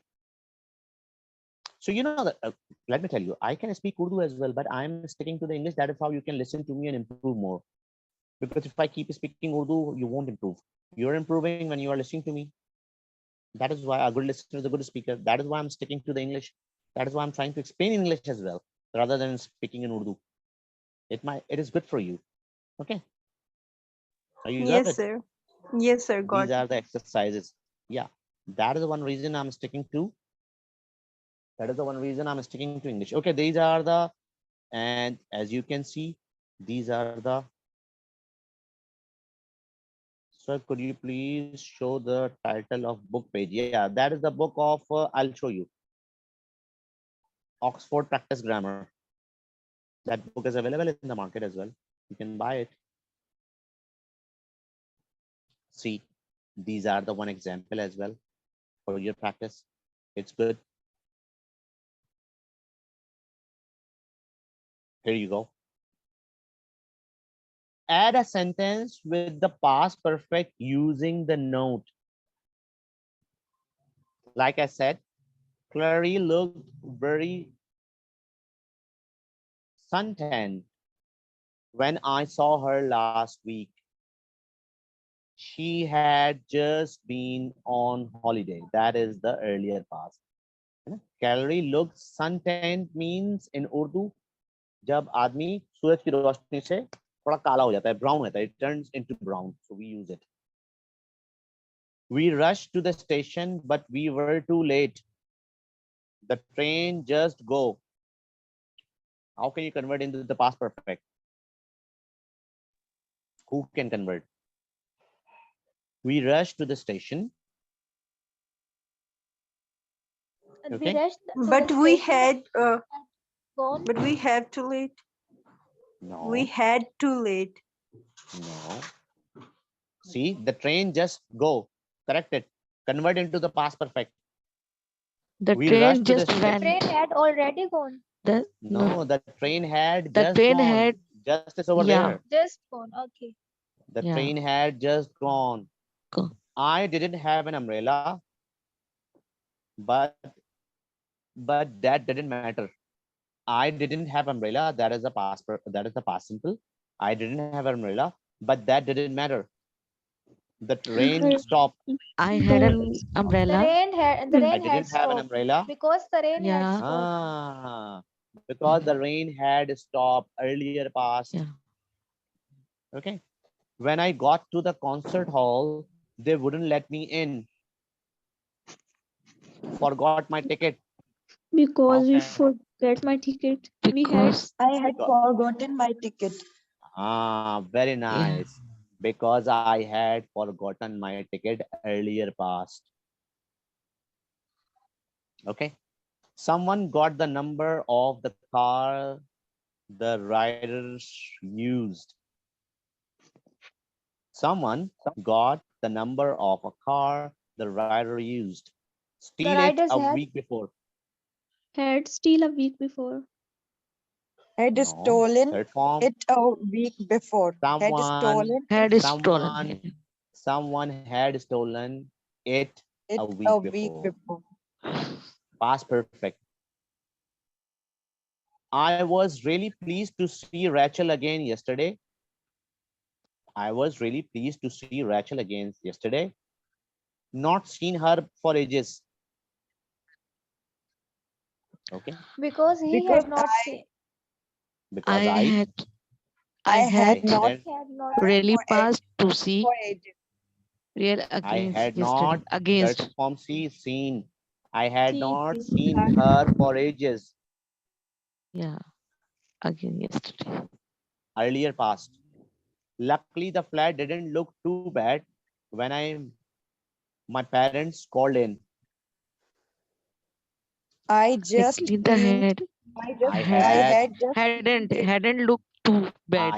So you know that, let me tell you, I can speak Urdu as well, but I'm sticking to the English. That is how you can listen to me and improve more. Because if I keep speaking Urdu, you won't improve. You're improving when you are listening to me. That is why a good listener is a good speaker. That is why I'm sticking to the English. That is why I'm trying to explain English as well, rather than speaking in Urdu. It is good for you. Okay. Are you got Yes, it? sir. Yes, sir. Got These are the exercises. Yeah. That is the one reason I'm sticking to. That is the one reason I'm sticking to English. Okay, these are the, and as you can see, these are the, sir, could you please show the title of book page? Yeah, that is the book of, I'll show you. Oxford Practice Grammar. That book is available in the market as well. You can buy it. See, these are the one example as well for your practice. It's good. Here you go. Add a sentence with the past perfect using the note. Like I said, Clary looked very suntanned when I saw her last week. She had just been on holiday. That is the earlier past. Clary looked suntanned means in Urdu, जब आदमी सूरज की रोशनी से थोड़ा काला हो जाता है, brown होता है, it turns into brown. So we use it. We rushed to the station, but we were too late. The train just go. How can you convert into the past perfect? Who can convert? We rushed to the station. We Okay. rushed to But the we station had, and gone. but we had too late. No. We had too late. No. See, the train just go. Correct it. Convert into the past perfect. The We train rushed to the just The station. ran. train had already gone. No, the train had The just train gone. had, Just is over yeah, there. Just gone. Okay. The yeah. train had just gone. Go. I didn't have an umbrella, but that didn't matter. I didn't have umbrella. That is the past. That is the past simple. I didn't have an umbrella, but that didn't matter. The train stopped. I had an The umbrella. the I rain didn't had have an stopped umbrella. because the rain had Yeah, stopped. Because the rain had stopped earlier past. yeah. Okay. When I got to the concert hall, they wouldn't let me in. Forgot my ticket. Because we Okay. forget my ticket. We had Because, I had Because, forgotten my ticket. very yeah, nice. Because I had forgotten my ticket earlier past. Okay. Someone got the number of the car the riders used. Someone got the number of a car the rider used. The Steal it riders a had week before. had steal a week before. Had No. stolen Third form. it a week before. Had Someone, stolen had stolen. someone, someone had stolen it a it week a week before. before. Past perfect. I was really pleased to see Rachel again yesterday. I was really pleased to see Rachel again yesterday. Not seen her for ages. Okay. because he Because had not seen. Because I I had, I I had had not hadn't, Had not. really for ages. passed to see For ages. real I against had yesterday. not, third Against, form C, seen. I had See, not see. seen her for ages. yeah, again yesterday. Earlier past. Luckily, the flat didn't look too bad when my parents called in. I just clean the cleaned. head. I I had, had just Hadn't cleaned it. hadn't looked too bad.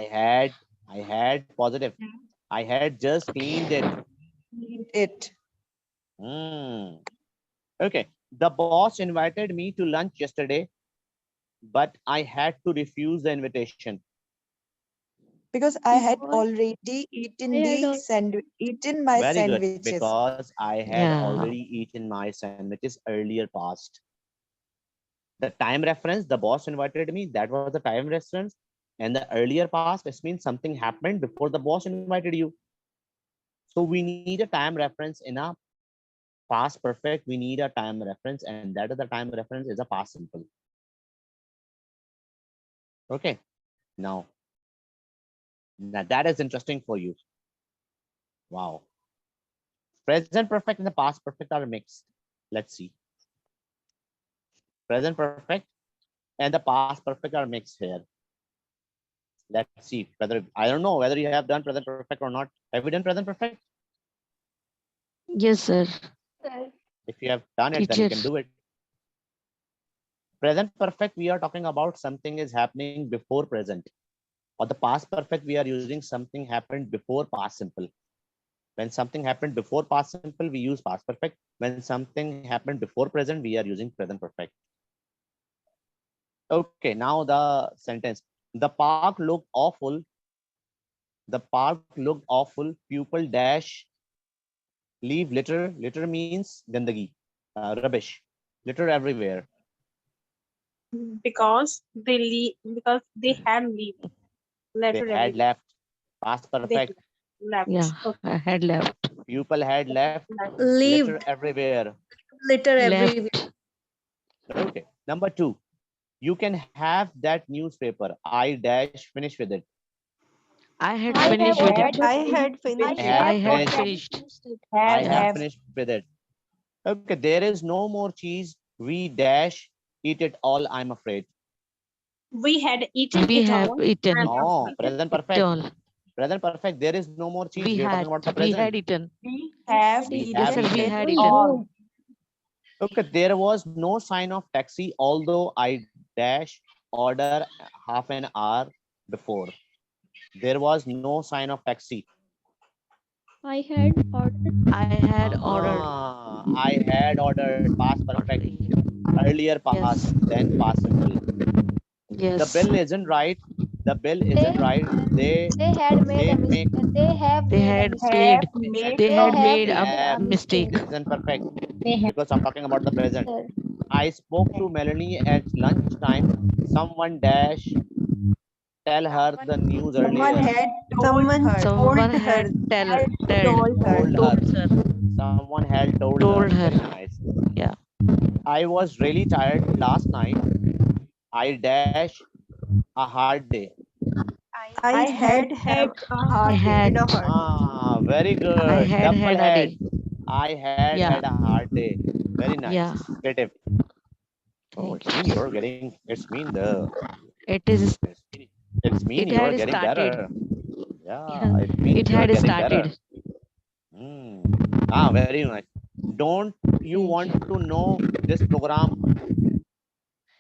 I had positive. I had just cleaned it. Cleaned it. Hmm. Okay. The boss invited me to lunch yesterday, but I had to refuse the invitation. Because I had Because already eaten my Very good. sandwiches. Because I had Yeah. already eaten my sandwiches earlier past. The time reference, the boss invited me, that was the time reference. And the earlier past, it means something happened before the boss invited you. So we need a time reference in a past perfect. We need a time reference, and that is the time reference is a past simple. Okay. Now that is interesting for you. Wow. Present perfect and the past perfect are mixed. Let's see. Present perfect and the past perfect are mixed here. Let's see whether, I don't know whether you have done present perfect or not. Have you done present perfect? Yes, sir. If you have done it, then you Teacher. can do it. Present perfect, we are talking about something is happening before present. Or the past perfect, we are using something happened before past simple. When something happened before past simple, we use past perfect. When something happened before present, we are using present perfect. Okay, now the sentence. The park looked awful. The park looked awful. Pupil dash leave litter. Litter means gandagi, rubbish. Litter everywhere. Because they had leave They letter had every left. Past they perfect. left. Yeah, Okay. I had left. Pupil had left. Lived Litter everywhere. litter everywhere. Left. Okay. Number 2. You can have that newspaper. I dash finish with it. I had I have finished with it. already I had I finished it. I have had finished. already finished. finished it. I Had Yeah. have have finished with it. Okay, there is no more cheese. We dash eat it all, I'm afraid. We had eaten We it have all. eaten No, Afraid. present it perfect. all. Present perfect. There is no more cheese. We We are talking had about the we present. had eaten. we We have had We eaten. Yes, have sir. We eaten. had Oh, eaten. all. Okay, there was no sign of taxi, although I dash order half an hour before. There was no sign of taxi. I had ordered. I had ordered. I had ordered past Not perfect. really. Earlier past, Yes. then past simple. The Yes. bill isn't right. The bill They isn't right. they had made a They make mistake. They have They made a had mistake. made. Made They They had have made they a made a have mistake. mistake. present perfect because I'm talking about the present. Sir. I spoke to Melanie at lunchtime. Someone dash tell her the news someone earlier. had Someone Someone told had her. told her. Told her. told her. Someone had told her. Told her. Very nice. Yeah. I was really tired last night. I dash a hard day. I had Had a hard I day. had Very I good. had Double had a head. day. I had Yeah. a hard day. Very Yeah. nice. Creative. Oh, Thank it's mean you. you're getting. It's mean the. It is. It's mean It you're had getting better. started. Yeah, Yeah. it means It you're had getting better. started. Very nice. Don't you Thank want you. to know this program?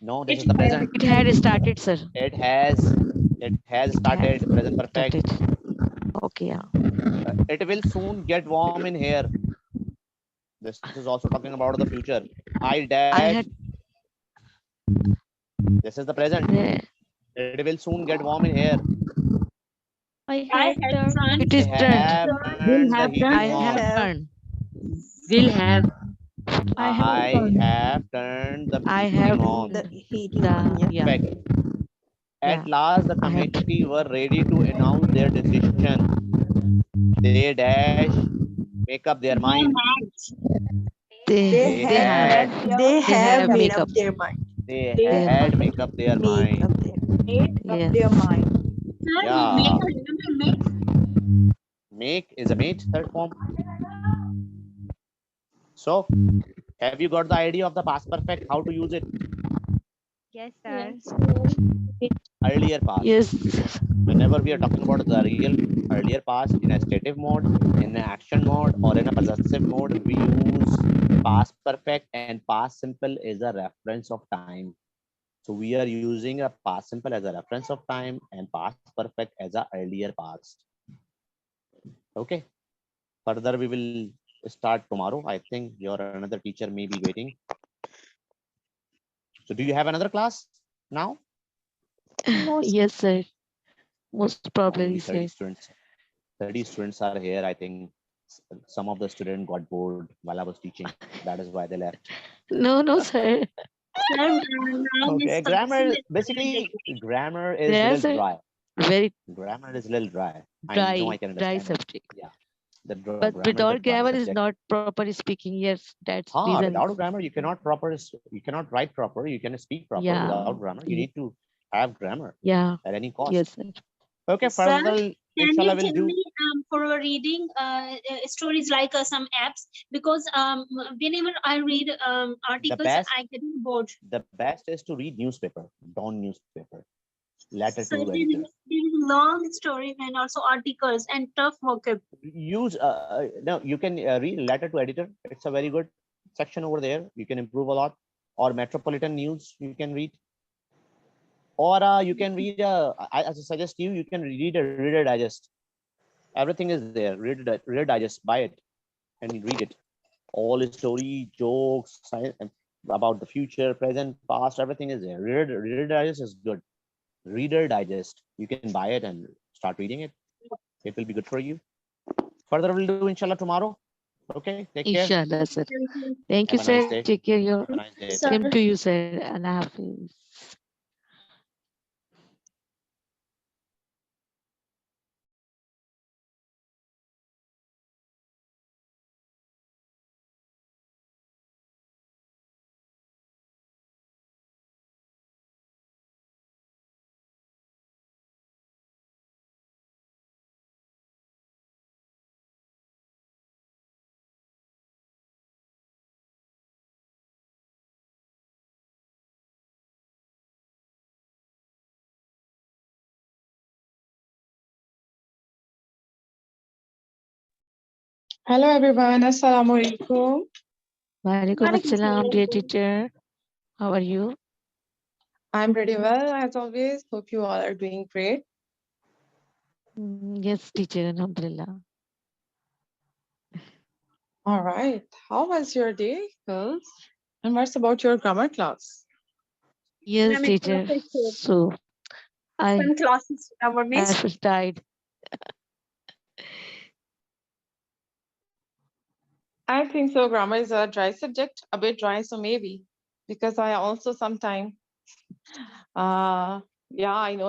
No, this it is the present. It had started, sir. It has It had started. Present perfect. started. Okay. Yeah. It will soon get warm in here. This is also talking about the future. I I dash. had. This is the present. The, It will soon get warm in here. I I had had turned. turned. it I is turned. have Will turned the have heating done. I have on. turned. Will have. I have I turned. have turned the I heating have on. The heating on, the. yeah. Yeah. Perfect. Yeah. At last, the I have. committee were ready to announce their decision. They dash make up their mind. They They They had have. had made They They have have made make up up their mind. they their had mind. make up their Make mind. up their made up Yes. their mind. Yeah, Make. make is a mate third form. So have you got the idea of the past perfect, how to use it? Yes, sir. Earlier past. Yes. Whenever we are talking about the real earlier past in a stative mode, in an action mode, or in a possessive mode, we use past perfect, and past simple is a reference of time. So we are using a past simple as a reference of time and past perfect as a earlier past. Okay. Further, we will start tomorrow. I think your another teacher may be waiting. So do you have another class now? Yes, sir. Most probably, Only sir. 30 students. 30 students are here. I think some of the students got bored while I was teaching. That is why they left. No, no, sir. Sir, now Okay, Miss grammar, Tansi is basically, grammar is a There, little sir. dry. Very Grammar is a little dry. I know, I dry, can dry understand it. subject. Yeah, the But grammar is a without dry grammar is subject. not properly speaking. Yes, that's Without reason. grammar, you cannot you cannot write proper. You can speak proper. Yeah. Without grammar, you need to have grammar Yeah. at any cost. Yes, sir. Okay, Sir, further, can inshallah, you we'll tell do. me for our reading stories like some apps, because whenever I read articles best- I get bored. The best is to read newspaper, Dawn newspaper, letter So to there editor. is long story and also articles and tough vocab. Use no, you can read letter to editor. It's a very good section over there. You can improve a lot. Or Metropolitan News, you can read. Or you can read. I suggest you can read a Reader Digest. Everything is there. Reader Digest. Buy it and read it. All the story, jokes, about the future, present, past. Everything is there. Reader Digest is good. Reader Digest. You can buy it and start reading it. It will be good for you. Further, we'll do inshallah tomorrow. Okay, take care. Inshallah, sir. Thank you, Have a nice sir. day. Take care. Your Have a nice day. same to you, sir. And happy. Hello everyone, Assalamu alaikum. Walaikum assalam, dear teacher. How are you? I'm pretty well as always. Hope you all are doing great. Yes, teacher. Alhamdulillah. All right. How was your day, girls? And what's about your grammar class? Yes, Ma'am, it's teacher. perfect. So Some classes our I miss. was tired. I think so. Grammar is a dry subject, a bit dry, so maybe because I also sometimes, yeah, I know